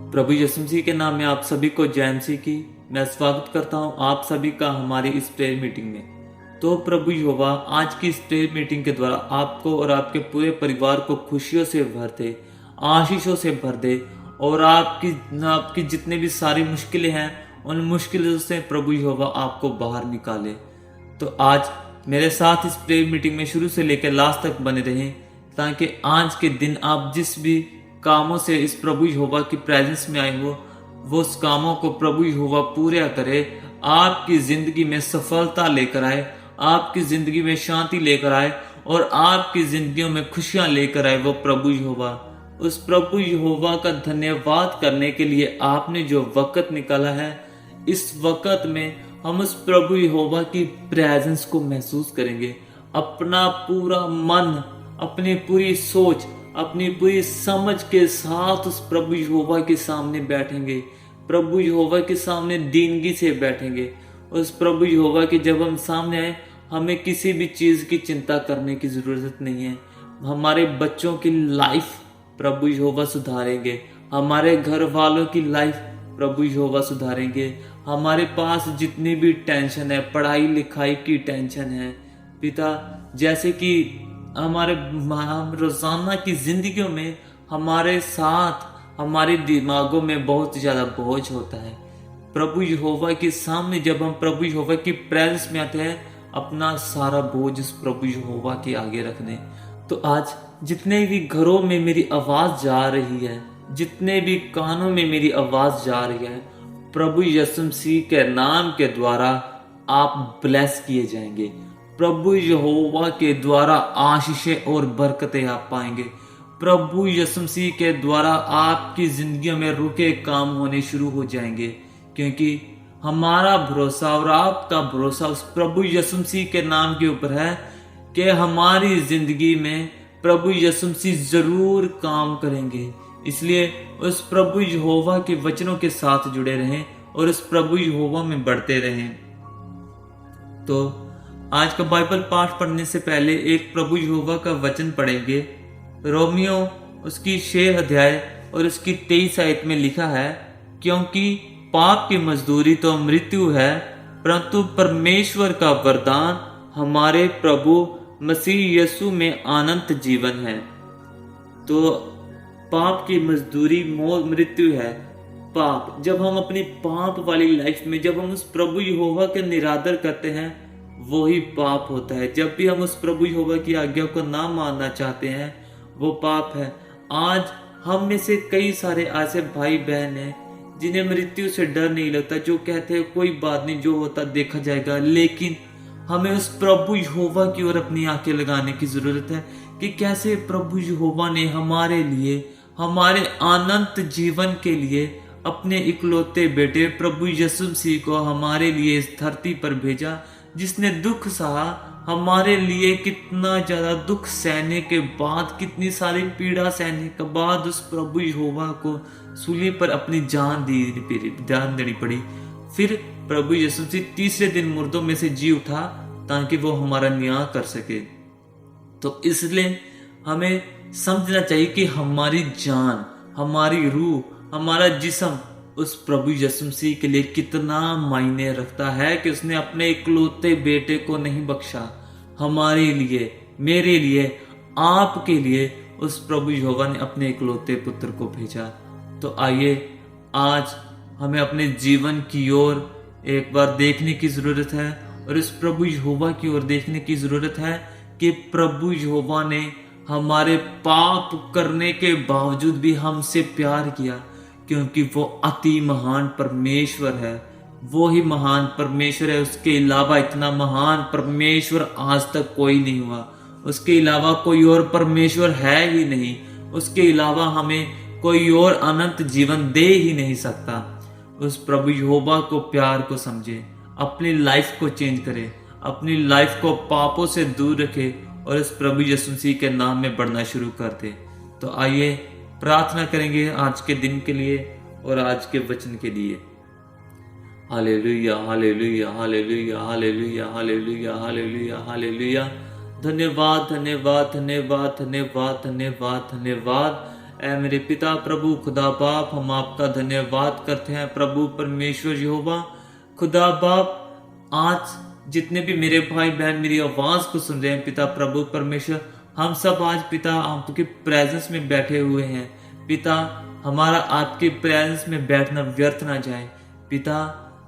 प्रभु यीशु मसीह के नाम में आप सभी को जय मसीह की मैं स्वागत करता हूं आप सभी का हमारी इस प्रेयर मीटिंग में। तो प्रभु यहोवा आज की इस प्रेयर मीटिंग के द्वारा आपको और आपके पूरे परिवार को खुशियों से भर दे, आशीषों से भर दे और आपकी जितने भी सारी मुश्किलें हैं उन मुश्किलों से प्रभु यहोवा आपको बाहर निकाले। तो आज मेरे साथ इस प्रेयर मीटिंग में शुरू से लेकर लास्ट तक बने रहें, ताकि आज के दिन आप जिस भी कामों से इस प्रभु यहोवा की प्रेजेंस में आए हो, वो उस कामों को प्रभु यहोवा पूरा करे, आपकी जिंदगी में सफलता लेकर आए, आपकी जिंदगी में शांति लेकर आए और आपकी जिंदगियों में खुशियां लेकर आए वो प्रभु यहोवा। उस प्रभु यहोवा का धन्यवाद करने के लिए आपने जो वक्त निकाला है, इस वक्त में हम उस प्रभु यहोवा की प्रेजेंस को महसूस करेंगे। अपना पूरा मन, अपनी पूरी सोच, अपनी पूरी समझ के साथ उस प्रभु यहोवा के सामने बैठेंगे, प्रभु यहोवा के सामने दीनगी से बैठेंगे। उस प्रभु यहोवा के जब हम सामने आए, हमें किसी भी चीज की चिंता करने की जरूरत नहीं है। हमारे बच्चों की लाइफ प्रभु यहोवा सुधारेंगे, हमारे घर वालों की लाइफ प्रभु यहोवा सुधारेंगे। हमारे पास जितनी भी टेंशन है, पढ़ाई लिखाई की टेंशन है पिता, जैसे कि हमारे रोजाना की जिंदगियों में हमारे साथ हमारे दिमागों में बहुत ज्यादा बोझ होता है। प्रभु यहोवा के सामने जब हम प्रभु यहोवा की प्रेजेंस में आते हैं, अपना सारा बोझ उस प्रभु यहोवा के आगे रख दें। तो आज जितने भी घरों में मेरी आवाज जा रही है, जितने भी कानों में मेरी आवाज जा रही है, प्रभु यीशु मसीह के नाम के द्वारा आप ब्लेस किए जाएंगे। प्रभु यहोवा के द्वारा आशीषें और बरकतें आप पाएंगे। प्रभु यीशु मसीह के द्वारा आपकी जिंदगी में रुके काम होने शुरू हो जाएंगे, क्योंकि हमारा भरोसा और आपका भरोसा उस प्रभु यीशु मसीह के नाम के ऊपर है कि हमारी जिंदगी में प्रभु यीशु मसीह जरूर काम करेंगे। इसलिए उस प्रभु यहोवा के वचनों के साथ जुड़े रहें और उस प्रभु यहोवा में बढ़ते रहें। तो आज का बाइबल पाठ पढ़ने से पहले एक प्रभु यहोवा का वचन पढ़ेंगे। रोमियो उसकी 6 अध्याय और उसकी 23 आयत में लिखा है, क्योंकि पाप की मजदूरी तो मृत्यु है, परंतु परमेश्वर का वरदान हमारे प्रभु मसीह यीशु में अनंत जीवन है। तो पाप की मजदूरी मृत्यु है। पाप, जब हम अपनी पाप वाली लाइफ में जब हम उस प्रभु यहोवा के निरादर करते हैं, वो ही पाप होता है। जब भी हम उस प्रभु यहोवा की आज्ञा को ना मानना चाहते हैं, वो पाप है। आज हम में से कई सारे ऐसे भाई बहन हैं जिन्हें मृत्यु से डर नहीं लगता, जो कहते हैं कोई बात नहीं, जो होता देखा जाएगा। लेकिन हमें उस प्रभु यहोवा की ओर अपनी आंखें लगाने की जरूरत है कि कैसे प्रभु यहोवा ने हमारे लिए, हमारे अनंत जीवन के लिए अपने इकलौते बेटे प्रभु यीशु मसीह को हमारे लिए इस धरती पर भेजा, जिसने दुख सहा हमारे लिए। कितना ज्यादा दुख सहने के बाद, कितनी सारी पीड़ा सहने के बाद उस प्रभु यहोवा को सूली पर अपनी जान देनी पड़ी। फिर प्रभु यीशु मसीह तीसरे दिन मुर्दों में से जी उठा ताकि वो हमारा न्याय कर सके। तो इसलिए हमें समझना चाहिए कि हमारी जान, हमारी रूह, हमारा जिस्म उस प्रभु यीशु मसीह के लिए कितना मायने रखता है कि उसने अपने इकलौते बेटे को नहीं बख्शा। हमारे लिए, मेरे लिए, आपके लिए उस प्रभु यहोवा ने अपने इकलौते पुत्र को भेजा। तो आइए आज हमें अपने जीवन की ओर एक बार देखने की जरूरत है और इस प्रभु यहोवा की ओर देखने की जरूरत है कि प्रभु यहोवा ने हमारे पाप करने के बावजूद भी हमसे प्यार किया, क्योंकि वो अति महान परमेश्वर है। वो ही महान परमेश्वर है, उसके अलावा इतना महान परमेश्वर आज तक कोई नहीं हुआ। उसके अलावा कोई और परमेश्वर है ही नहीं। उसके अलावा हमें कोई और अनंत जीवन दे ही नहीं सकता। उस प्रभु यहोवा को, प्यार को समझे, अपनी लाइफ को चेंज करे, अपनी लाइफ को पापों से दूर रखे और इस प्रभु यीशु मसीह के नाम में बढ़ना शुरू कर दे। तो आइए प्रार्थना करेंगे आज के दिन के लिए और आज के वचन के लिए। हालेलुया, हालेलुया, हालेलुया, हालेलुया, हालेलुया, हालेलुया, हालेलुया। धन्यवाद, धन्यवाद, धन्यवाद, धन्यवाद, धन्यवाद, धन्यवाद। ऐ मेरे पिता प्रभु खुदा बाप, हम आपका धन्यवाद करते हैं प्रभु परमेश्वर यहोवा। खुदा बाप, आज जितने भी मेरे भाई बहन मेरी आवाज को सुन रहे हैं पिता प्रभु परमेश्वर, हम सब आज पिता आपके प्रेजेंस में बैठे हुए हैं। पिता, हमारा आपके प्रेजेंस में बैठना व्यर्थ ना जाए। पिता,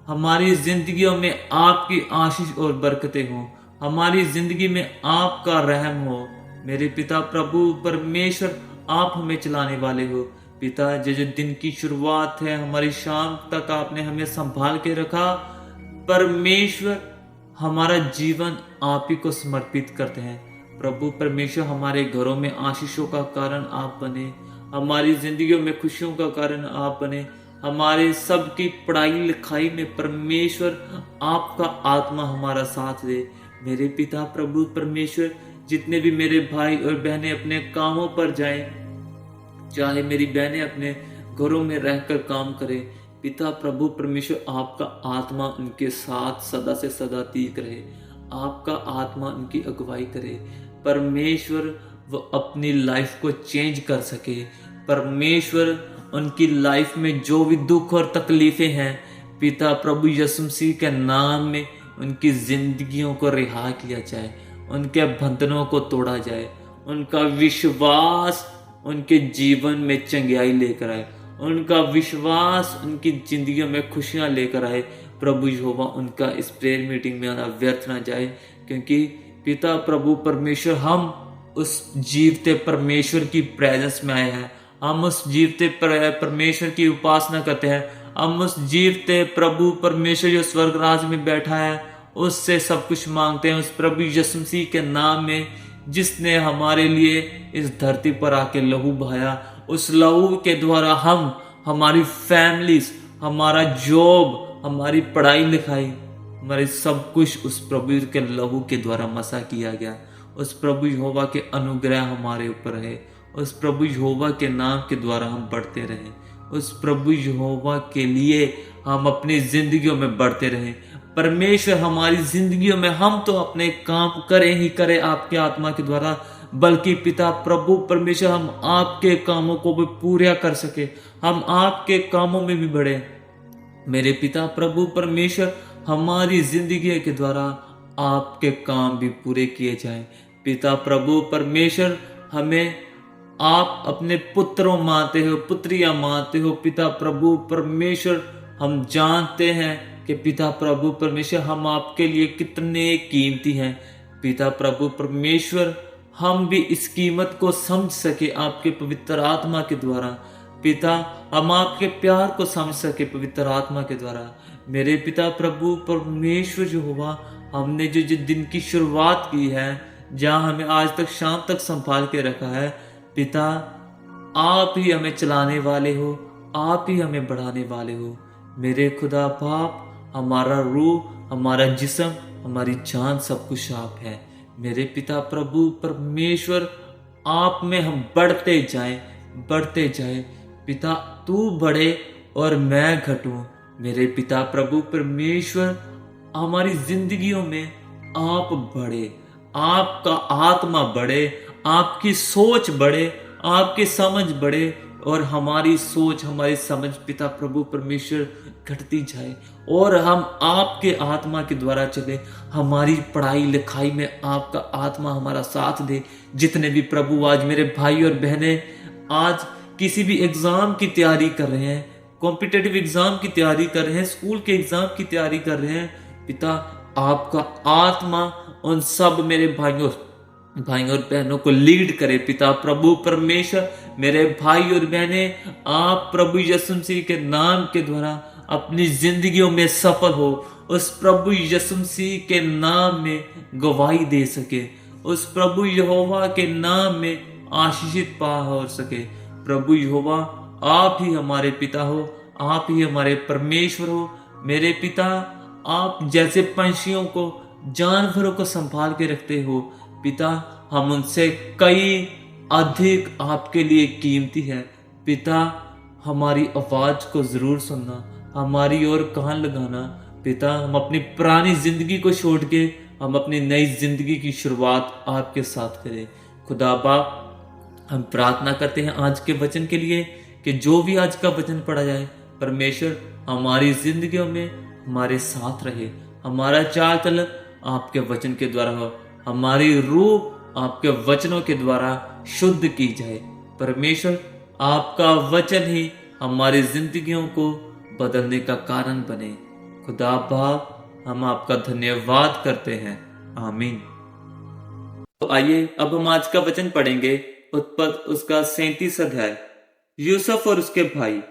हमारी जिंदगियों में आपकी आशीष और बरकतें हो, हमारी जिंदगी में आपका रहम हो। मेरे पिता प्रभु परमेश्वर, आप हमें चलाने वाले हो। पिता, जो दिन की शुरुआत है, हमारी शाम तक आपने हमें संभाल के रखा। परमेश्वर, हमारा जीवन आप ही को समर्पित करते हैं। प्रभु परमेश्वर, हमारे घरों में आशीषों का कारण आप बने, हमारी जिंदगियों में खुशियों का कारण आप बने, हमारे सबकी पढ़ाई लिखाई में परमेश्वर आपका आत्मा हमारा साथ दे। मेरे पिता प्रभु परमेश्वर, जितने भी मेरे भाई और बहनें अपने कामों पर जाएं, चाहे मेरी बहनें अपने घरों में रहकर काम करें, पिता प्रभु परमेश्वर आपका आत्मा उनके साथ सदा से सदा तीक रहे, आपका आत्मा उनकी अगुवाई करे। परमेश्वर, वो अपनी लाइफ को चेंज कर सके। परमेश्वर, उनकी लाइफ में जो भी दुख और तकलीफें हैं, पिता प्रभु यीशु मसीह के नाम में उनकी जिंदगियों को रिहा किया जाए, उनके बंधनों को तोड़ा जाए, उनका विश्वास उनके जीवन में चंगाई लेकर आए, उनका विश्वास उनकी जिंदगियों में खुशियां लेकर आए। प्रभु यहोवा, उनका इस प्रेयर मीटिंग में आना व्यर्थ ना जाए, क्योंकि पिता प्रभु परमेश्वर, हम उस जीवते परमेश्वर की प्रेजेंस में आए हैं, हम उस जीवते परमेश्वर की उपासना करते हैं, हम उस जीवते प्रभु परमेश्वर जो स्वर्ग राज में बैठा है उससे सब कुछ मांगते हैं, उस प्रभु यीशु मसीह के नाम में, जिसने हमारे लिए इस धरती पर आके लहू बहाया। उस लहू के द्वारा हम, हमारी फैमिलीज, हमारा जॉब, हमारी पढ़ाई लिखाई, हमारे सब कुछ उस प्रभु के लहू के द्वारा मसा किया गया। उस प्रभु यहोवा के अनुग्रह हमारे ऊपर है, उस प्रभु यहोवा के नाम के द्वारा हम बढ़ते रहें, उस प्रभु यहोवा के लिए हम अपनी जिंदगियों में बढ़ते रहें। परमेश्वर, हमारी जिंदगियों में हम तो अपने काम करें ही करें आपके आत्मा के द्वारा, बल्कि पिता प्रभु परमेश्वर, हम आपके कामों को भी पूरा कर सके, हम आपके कामों में भी बढ़े। मेरे पिता प्रभु परमेश्वर, हमारी जिंदगी के द्वारा आपके काम भी पूरे किए जाएं। पिता प्रभु परमेश्वर, हमें आप अपने पुत्रों मानते हो, पुत्रियां मानते हो। पिता प्रभु परमेश्वर, हम जानते हैं कि पिता प्रभु परमेश्वर, हम आपके लिए कितने कीमती हैं। पिता प्रभु परमेश्वर, हम भी इस कीमत को समझ सके आपके पवित्र आत्मा के द्वारा। पिता, हम आपके प्यार को समझ सके पवित्र आत्मा के द्वारा। मेरे पिता प्रभु परमेश्वर जो हुआ, हमने जो दिन की शुरुआत की है, जहां हमें आज तक शाम तक संभाल के रखा है, पिता आप ही हमें चलाने वाले हो, आप ही हमें बढ़ाने वाले हो। मेरे खुदा बाप, हमारा रूह, हमारा जिस्म, हमारी जान, सब कुछ आप है। मेरे पिता प्रभु परमेश्वर, आप में हम बढ़ते जाएं, बढ़ते जाएं। पिता, तू बढ़े और मैं घटूं। मेरे पिता प्रभु परमेश्वर, हमारी जिंदगियों में आप बढ़े, आपका आत्मा बढ़े, आपकी सोच बढ़े, आपकी समझ बढ़े, और हमारी सोच, हमारी समझ पिता प्रभु परमेश्वर घटती जाए, और हम आपके आत्मा के द्वारा चले। हमारी पढ़ाई लिखाई में आपका आत्मा हमारा साथ दे। जितने भी प्रभु आज मेरे भाई और बहनें आज किसी भी एग्जाम की तैयारी कर रहे हैं, कॉम्पिटिटिव एग्जाम की तैयारी कर रहे हैं, स्कूल के एग्जाम की तैयारी कर रहे हैं, पिता आपका आत्मा उन सब मेरे भाइयों और बहनों को लीड करे। पिता प्रभु परमेश्वर, मेरे भाई और बहनें, आप प्रभु यीशु मसीह के नाम के द्वारा अपनी जिंदगियों में सफल हो, उस प्रभु यीशु मसीह के नाम में गवाही दे सके, उस प्रभु यहोवा के नाम में आशीषित पा हो सके। प्रभु यहोवा, आप ही हमारे पिता हो, आप ही हमारे परमेश्वर हो। मेरे पिता, आप जैसे पंछियों को, जानवरों को संभाल के रखते हो, पिता हम उनसे कई अधिक आपके लिए कीमती है। पिता, हमारी आवाज को जरूर सुनना, हमारी ओर कान लगाना। पिता, हम अपनी पुरानी जिंदगी को छोड़ के हम अपनी नई जिंदगी की शुरुआत आपके साथ करें। खुदा बाप, हम प्रार्थना करते हैं आज के वचन के लिए कि जो भी आज का वचन पढ़ा जाए, परमेश्वर हमारी जिंदगियों में हमारे साथ रहे, हमारा चाल चलन आपके वचन के द्वारा हो, हमारी रूह आपके वचनों के द्वारा शुद्ध की जाए। परमेश्वर आपका वचन ही हमारी जिंदगियों को बदलने का कारण बने। खुदा बाप, हम आपका धन्यवाद करते हैं। आमीन। तो आइए अब हम आज का वचन पढ़ेंगे, उत्पत्ति उसका 37 अध्याय। यूसुफ और उसके भाई।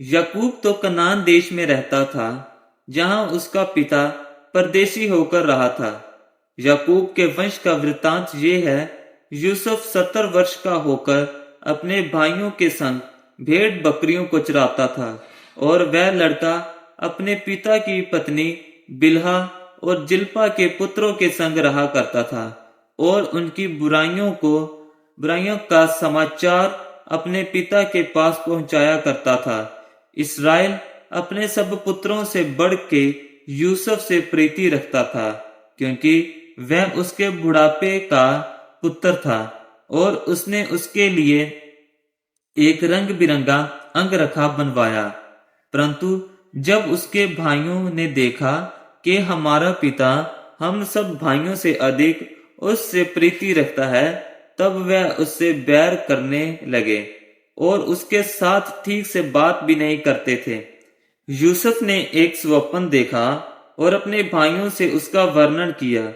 याकूब तो कनान देश में रहता था, जहां उसका पिता परदेशी होकर रहा था। याकूब के वंश का वृत्तांत ये है, यूसुफ 70 वर्ष का होकर अपने भाइयों के संग भेड़ बकरियों को चराता था, और वह लड़का अपने पिता की पत्नी बिल्हा और जिल्पा के पुत्रों के संग रहा करता था, और उनकी बुराइयों का समाचार अपने पिता के पास पहुंचाया करता था। इस्राएल अपने सब पुत्रों से बढ़ के यूसुफ से प्रीति रखता था, क्योंकि वह उसके बुढ़ापे का पुत्र था, और उसने उसके लिए एक रंग बिरंगा अंगरखा बनवाया। परंतु जब उसके भाइयों ने देखा कि हमारा पिता हम सब भाइयों से अधिक उससे प्रीति रखता है, तब वह उससे बैर करने लगे और उसके साथ ठीक से बात भी नहीं करते थे। यूसुफ ने एक स्वप्न देखा और अपने भाइयों से उसका वर्णन किया,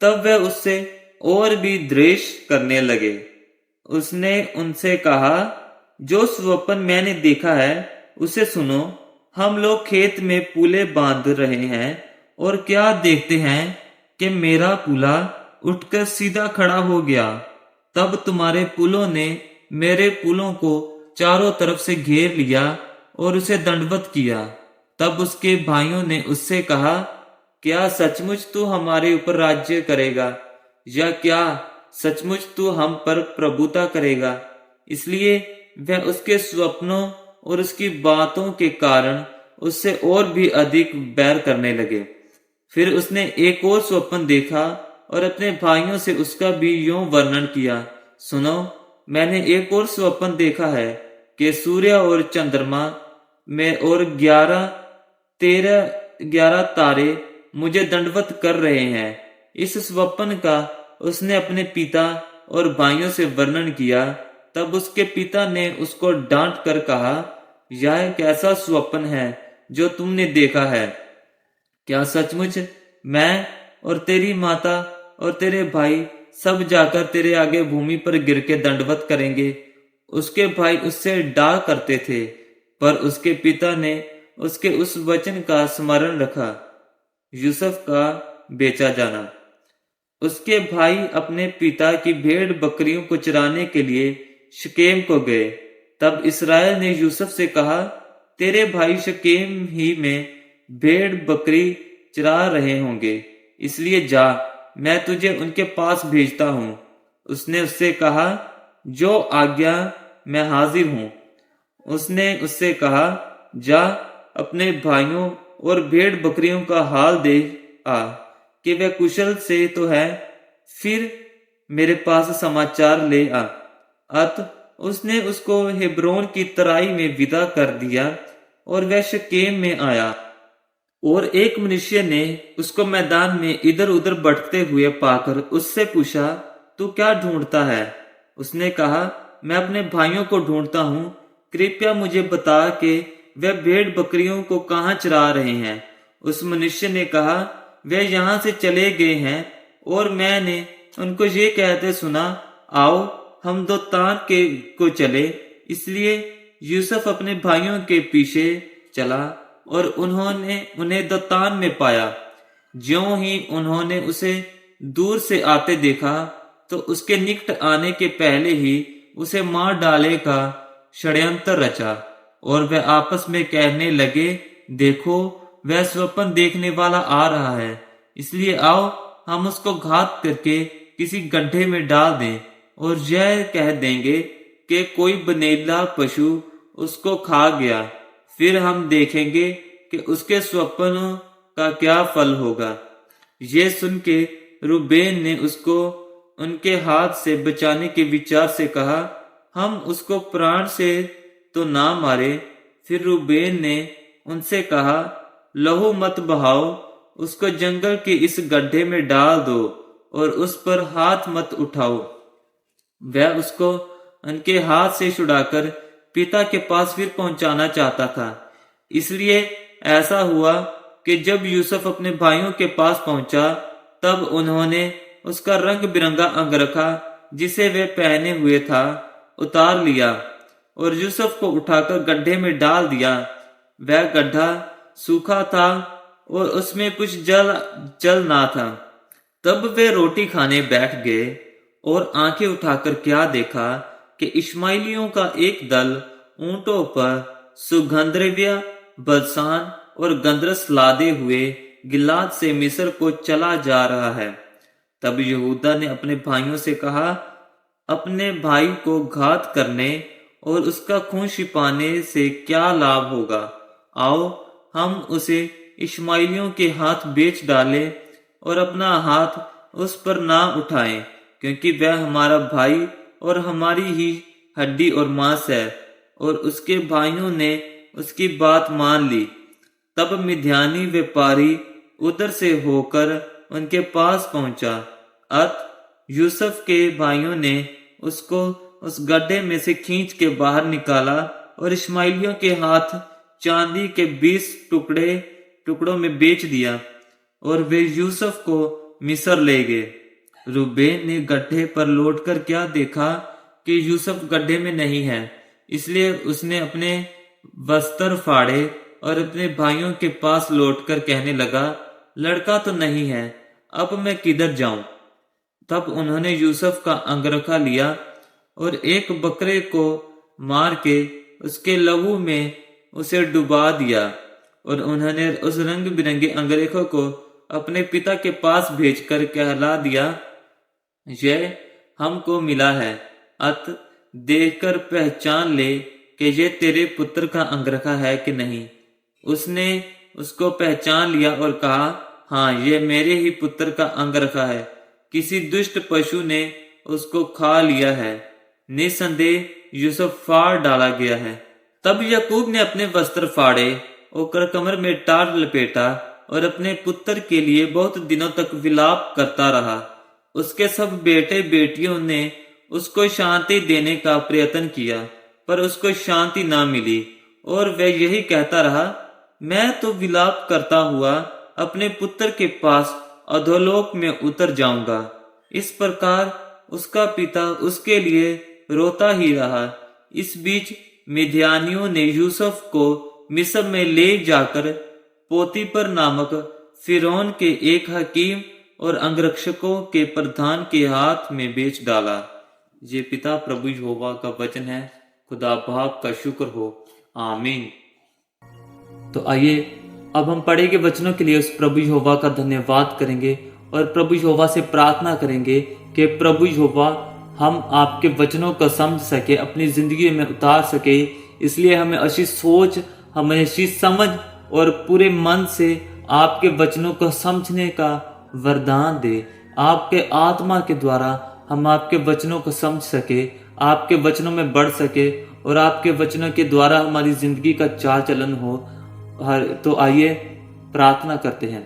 तब वह उससे और भी द्वेष करने लगे। उसने उनसे कहा, जो स्वप्न मैंने देखा है उसे सुनो। हम लोग खेत में पूले बांध रहे हैं, और क्या देखते हैं कि मेरा पुला उठकर सीधा खड़ा हो गया। तब तुम्हारे पुलों ने मेरे पुलों को चारों तरफ से घेर लिया और उसे दंडवत किया। तब उसके भाइयों ने उससे कहा, क्या सचमुच तू हमारे ऊपर राज्य करेगा, या क्या सचमुच तू हम पर प्रभुता करेगा? इसलिए वह उसके स्वप्नों और उसकी बातों के कारण उससे और भी अधिक बैर करने लगे। फिर उसने एक और स्वप्न देखा और अपने भाइयों से उसका भी यूं वर्णन किया, सुनो, मैंने एक और स्वप्न देखा है कि सूर्य और चंद्रमा में और 11 तारे मुझे दंडवत कर रहे हैं। इस स्वप्न का उसने अपने पिता और भाइयों से वर्णन किया। तब उसके पिता ने उसको डांट कर कहा, यह कैसा स्वप्न है जो तुमने देखा है? क्या सचमुच मैं और तेरी माता और तेरे भाई सब जाकर तेरे आगे भूमि पर गिर के दंडवत करेंगे? उसके भाई उससे डाह करते थे, पर उसके पिता ने उसके उस वचन का स्मरण रखा। यूसुफ का बेचा जाना। उसके भाई अपने पिता की भेड़ बकरियों को चराने के लिए शकेम को गए। तब इस्राएल ने यूसुफ से कहा, तेरे भाई शकेम ही में भेड़ बकरी चरा रहे होंगे, इसलिए जा, मैं तुझे उनके पास भेजता हूँ। उसने उससे कहा, जो आज्ञा, मैं हाजिर हूँ। उसने उससे कहा, जा, अपने भाइयों और भेड़ बकरियों का हाल देख आ कि वह कुशल से तो है, फिर मेरे पास समाचार ले आ। अत उसने उसको हेब्रोन की तराई में विदा कर दिया और वह शकेम में आया। और एक मनुष्य ने उसको मैदान में इधर उधर भटकते हुए पाकर उससे पूछा, तू क्या ढूंढता है? उसने कहा, मैं अपने भाइयों को ढूंढता हूँ, कृपया मुझे बता कि वे भेड़ बकरियों को कहाँ चरा रहे हैं। उस मनुष्य ने कहा, वे यहाँ से चले गए हैं, और मैंने उनको ये कहते सुना, आओ हम दोतान के को चले। इसलिए यूसुफ अपने भाइयों के पीछे चला और उन्होंने उन्हें दोतान में पाया। ज्यों ही उन्होंने उसे दूर से आते देखा, तो उसके निकट आने के पहले ही उसे मार डाले का षड्यंत्र रचा, और वह आपस में कहने लगे, देखो, वह स्वप्न देखने वाला आ रहा है, इसलिए आओ हम उसको घात करके किसी गड्ढे में डाल दें, और यह कह देंगे कि कोई बनेला पशु उसको खा गया। फिर हम देखेंगे कि उसके स्वप्नों का क्या फल होगा। ये सुन के रूबेन ने उसको उनके हाथ से बचाने के विचार से कहा, हम उसको प्राण से तो ना मारे। फिर रूबेन ने उनसे कहा, लहू मत बहाओ, उसको जंगल के इस गड्ढे में डाल दो और उस पर हाथ मत उठाओ। वह उसको उनके हाथ से छुड़ाकर पिता के पास फिर पहुंचाना चाहता था। इसलिए ऐसा हुआ कि जब यूसुफ अपने भाइयों के पास पहुंचा, तब उन्होंने उसका रंग बिरंगा अंगरखा जिसे वे पहने हुए था उतार लिया और यूसुफ को उठाकर गड्ढे में डाल दिया। वह गड्ढा सूखा था और उसमें कुछ जल ना था। तब वे रोटी खाने बैठ गए और आंखें उठाकर क्या देखा कि इश्माइलियों का एक दल ऊंटों पर सुगंधद्रव्य, बलसान और गंधरस लादे हुए गिलाद से मिस्र को चला जा रहा है। तब यहूदा ने अपने भाइयों से कहा, अपने भाई को घात करने और उसका खून छिपाने से क्या लाभ होगा? आओ हम उसे इश्माइलियों के हाथ बेच डालें और अपना हाथ उस पर ना उठाएं, क्योंकि वह हमारा भाई और हमारी ही हड्डी और मांस है। और उसके भाइयों ने उसकी बात मान ली। तब मिद्यानी व्यापारी उधर से होकर उनके पास पहुंचा। अत यूसुफ के भाइयों ने उसको उस गड्ढे में से खींच के बाहर निकाला और इश्माइलियों के हाथ चांदी के 20 टुकड़ों में बेच दिया और वे यूसुफ को मिस्र ले गए। रूबेन ने गड्ढे पर लौटकर क्या देखा कि यूसुफ गड्ढे में नहीं है, इसलिए उसने अपने वस्त्र फाड़े और अपने भाइयों के पास लौटकर कहने लगा, लड़का तो नहीं है, अब मैं किधर जाऊं? तब उन्होंने यूसुफ का अंगरखा लिया और एक बकरे को मार के उसके लहू में उसे डुबा दिया और उन्होंने उस रंग बिरंगे अंगरखे को अपने पिता के पास भेजकर कहला दिया, यह हमको मिला है, अत देखकर पहचान ले कि ये तेरे पुत्र का अंगरखा है कि नहीं। उसने उसको पहचान लिया और कहा, हाँ, ये मेरे ही पुत्र का अंगरखा है, किसी दुष्ट पशु ने उसको खा लिया है। निसंदेह यूसुफ फाड़ डाला गया है। तब याकूब ने अपने वस्त्र फाड़े और कमर में टाट लपेटा और अपने पुत्र के लिए बहुत दिनों तक विलाप करता रहा। उसके सब बेटे बेटियों ने उसको शांति देने का प्रयत्न किया, पर उसको शांति ना मिली और वह यही कहता रहा, मैं तो विलाप करता हुआ अपने पुत्र के पास अधोलोक में उतर जाऊंगा। इस प्रकार उसका पिता उसके लिए रोता ही रहा। इस बीच मिद्यानियों ने यूसुफ को मिस्र में ले जाकर पोतीपर नामक फिरौन के एक हकीम और अंगरक्षकों के प्रधान के हाथ में बेच डाला। ये पिता प्रभु यहोवा का वचन है। खुदा बाप का शुक्र हो, आमीन। तो आइए अब हम पढ़े के वचनों के लिए उस प्रभु यहोवा का धन्यवाद करेंगे और प्रभु यहोवा से प्रार्थना करेंगे कि प्रभु यहोवा हम आपके वचनों को समझ सके, अपनी जिंदगी में उतार सके। इसलिए हमें अच्छी सोच, हमें अच्छी समझ और पूरे मन से आपके वचनों को समझने का वरदान दे। आपके आत्मा के द्वारा हम आपके वचनों को समझ सके, आपके वचनों में बढ़ सके और आपके वचनों के द्वारा हमारी जिंदगी का चाल चलन हो। तो आइए प्रार्थना करते हैं।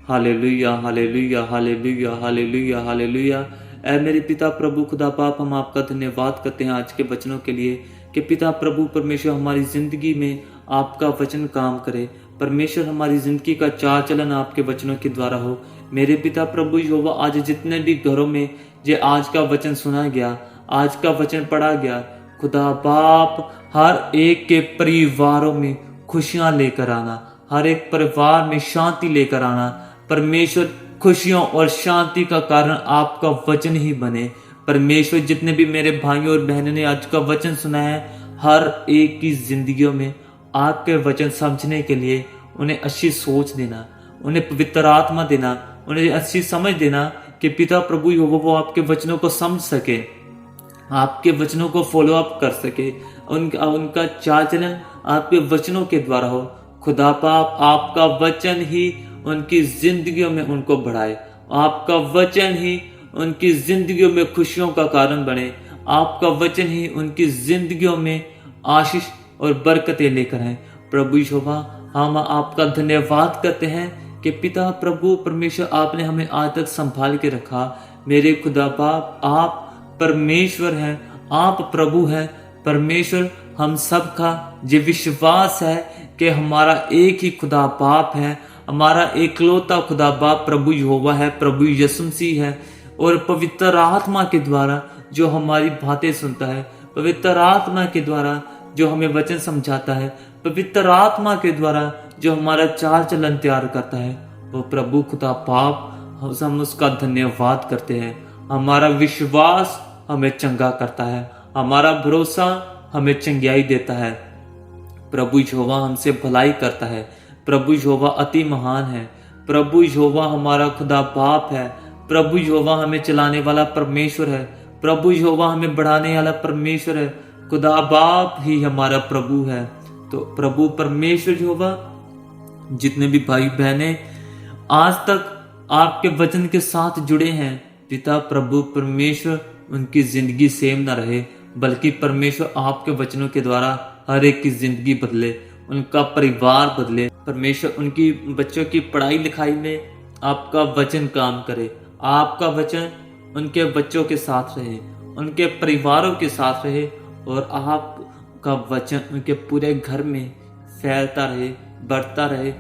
हालेलुया, हालेलुया, हालेलुया, हालेलुया, हालेलुया। ऐ मेरे पिता प्रभु खुदा बाप, हम आपका धन्यवाद करते हैं आज के वचनों के लिए कि पिता प्रभु परमेश्वर हमारी जिंदगी में आपका वचन काम करे। परमेश्वर हमारी जिंदगी का चाल चलन आपके वचनों के द्वारा हो। मेरे पिता प्रभु यहोवा, आज जितने भी घरों में जे आज का वचन सुना गया, आज का वचन पढ़ा गया, खुदा बाप हर एक के परिवारों में खुशियां लेकर आना, हर एक परिवार में शांति लेकर आना। परमेश्वर खुशियों और शांति का कारण आपका वचन ही बने। परमेश्वर जितने भी मेरे भाइयों और बहनों ने आज का वचन सुना है, हर एक की जिंदगियों में आपके वचन समझने के लिए उन्हें अच्छी सोच देना, उन्हें पवित्र आत्मा देना, उन्हें अच्छी समझ देना कि पिता प्रभु यहोवा वो आपके वचनों को समझ सके, आपके वचनों को फॉलो अप कर सके, उनका चाल चलन आपके वचनों के द्वारा हो। खुदा पाप आपका वचन ही उनकी जिंदगियों में उनको बढ़ाए, आपका वचन ही उनकी जिंदगियों में खुशियों का कारण बने, आपका वचन ही उनकी जिंदगियों में आशीष और बरकतें लेकर आए। प्रभु यहोवा, हम आपका धन्यवाद करते हैं कि पिता प्रभु परमेश्वर आपने हमें आज तक संभाल के रखा। मेरे खुदा बाप, आप परमेश्वर हैं, आप प्रभु हैं। परमेश्वर, हम सबका ये विश्वास है कि हमारा एक ही खुदा बाप है, हमारा एकलौता खुदा बाप प्रभु यहोवा है, प्रभु यीशु मसीह है। और पवित्र आत्मा के द्वारा जो हमारी बातें सुनता है, पवित्र आत्मा के द्वारा जो हमें वचन समझाता है, पवित्र आत्मा के द्वारा जो हमारा चाल चलन तैयार करता है, वो प्रभु खुदा बाप, हम उसका धन्यवाद करते हैं। हमारा विश्वास हमें चंगा करता है, हमारा भरोसा हमें चंगाई देता है। प्रभु यहोवा हमसे भलाई करता है। प्रभु यहोवा अति महान है। प्रभु यहोवा हमारा खुदा बाप है। प्रभु यहोवा हमें चलाने वाला परमेश्वर है। प्रभु यहोवा हमें बढ़ाने वाला परमेश्वर है। खुदा बाप ही हमारा प्रभु है। तो प्रभु परमेश्वर यहोवा, जितने भी भाई बहने आज तक आपके वचन के साथ जुड़े हैं, पिता प्रभु परमेश्वर, उनकी जिंदगी सेम न रहे, बल्कि परमेश्वर आपके वचनों के द्वारा हर एक की जिंदगी बदले, उनका परिवार बदले। परमेश्वर उनकी बच्चों की पढ़ाई लिखाई में आपका वचन काम करे। आपका वचन उनके बच्चों के साथ रहे, उनके परिवारों के साथ रहे, और आपका वचन उनके पूरे घर में फैलता रहे, बढ़ता रहे,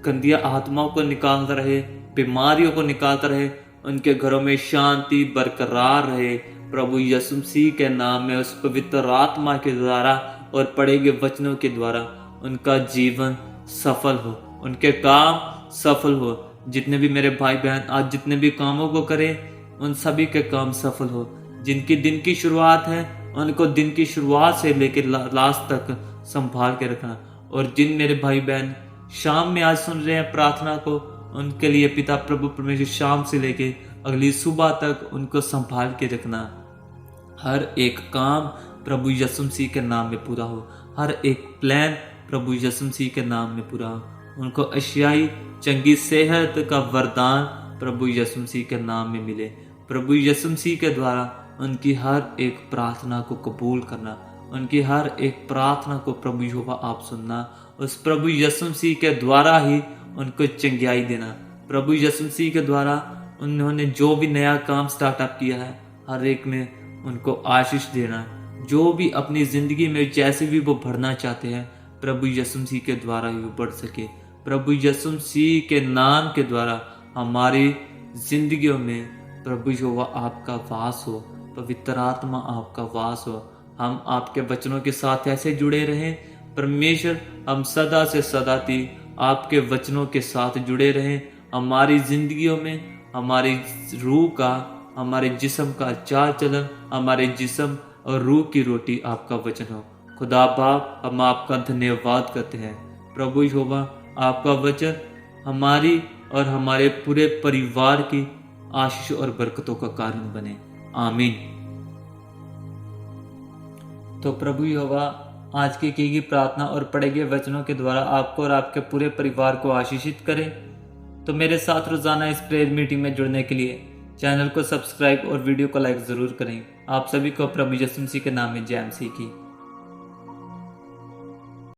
गंदिया आत्माओं को निकालता रहे, बीमारियों को निकालता रहे, उनके घरों में शांति बरकरार रहे। प्रभु यीशु मसीह के नाम में उस पवित्र आत्मा के द्वारा और पढ़े गए वचनों के द्वारा उनका जीवन सफल हो, उनके काम सफल हो। जितने भी मेरे भाई बहन आज जितने भी कामों को करें, उन सभी के काम सफल हो। जिनकी दिन की शुरुआत है, उनको दिन की शुरुआत से लेकर लास्ट तक संभाल के रखना। और जिन मेरे भाई बहन शाम में आज सुन रहे हैं प्रार्थना को, उनके लिए पिता प्रभु परमेश्वर शाम से लेके अगली सुबह तक उनको संभाल के रखना। हर एक काम प्रभु यीशु मसीह के नाम में पूरा हो, हर एक प्लान प्रभु यीशु मसीह के नाम में पूरा हो। उनको अशियाई चंगी सेहत का वरदान प्रभु यीशु मसीह के नाम में मिले। प्रभु यीशु मसीह के द्वारा उनकी हर एक प्रार्थना को कबूल करना, उनकी हर एक प्रार्थना को प्रभु यहोवा आप सुनना। उस प्रभु यीशु मसीह के द्वारा ही उनको चंगाई देना। प्रभु यीशु मसीह के द्वारा उन्होंने जो भी नया काम स्टार्टअप किया है, हर एक में उनको आशीष देना। जो भी अपनी जिंदगी में जैसे भी वो बढ़ना चाहते हैं, प्रभु यीशु मसीह के द्वारा ही वो बढ़ सके। प्रभु यीशु मसीह के नाम के द्वारा हमारी जिंदगियों में प्रभु यहोवा आपका वास हो, पवित्र आत्मा आपका वास हो। हम आपके वचनों के साथ ऐसे जुड़े रहें परमेश्वर, हम सदा से सदा ती आपके वचनों के साथ जुड़े रहें। हमारी जिंदगियों में हमारी रूह का, हमारे जिस्म का चाल चलन, हमारे जिस्म और रूह की रोटी आपका वचन हो। खुदा बाप, हम आपका धन्यवाद करते हैं। प्रभु यहोवा, आपका वचन हमारी और हमारे पूरे परिवार की आशीष और बरकतों का कारण बने। आमीन। तो प्रभु यहोवा आज की गई प्रार्थना और पढ़े गए वचनों के द्वारा आपको और आपके पूरे परिवार को आशीषित करें। तो मेरे साथ रोजाना इस प्रेयर मीटिंग में जुड़ने के लिए चैनल को सब्सक्राइब और वीडियो को लाइक जरूर करें। आप सभी को प्रभु यीशु मसीह के नाम में जय मसीह की।